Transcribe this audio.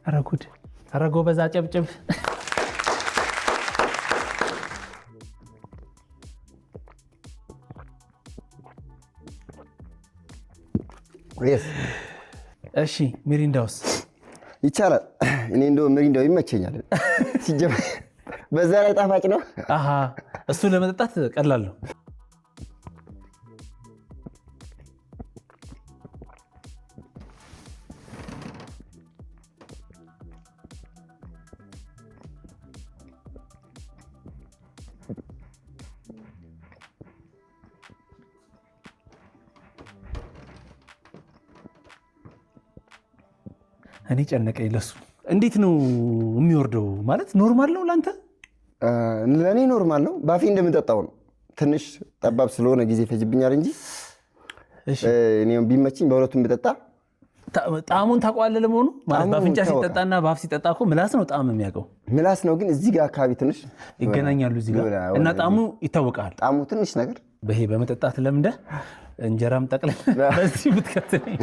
ኧረ ጉድ! ኧረ ጎበዝ አጨብጭብ! እሺ ሚሪንዳውስ ይቻላል። እኔ እንደው ሚሪንዳው ይመቸኛል። ሲጀመር በዛ ላይ ጣፋጭ ነው። አሃ እሱ ለመጠጣት ቀላል ነው። እኔ ጨነቀኝ ለሱ። እንዴት ነው የሚወርደው? ማለት ኖርማል ነው ላንተ? ለእኔ ኖርማል ነው። ባፌ እንደምጠጣው ነው። ትንሽ ጠባብ ስለሆነ ጊዜ ፈጅብኛል እንጂ እኔም ቢመችኝ በሁለቱም ብጠጣ። ጣዕሙን ታውቀዋለህ ለመሆኑ? ማለት በአፍንጫ ሲጠጣና በአፍ ሲጠጣ እኮ ምላስ ነው ጣዕም የሚያውቀው። ምላስ ነው ግን እዚህ ጋር አካባቢ ትንሽ ይገናኛሉ እዚህ ጋር እና ጣዕሙ ይታወቃል። ጣዕሙ ትንሽ ነገር በይሄ በመጠጣት ለምደህ እንጀራም ጠቅልለህ በዚህ ብትከትለኝ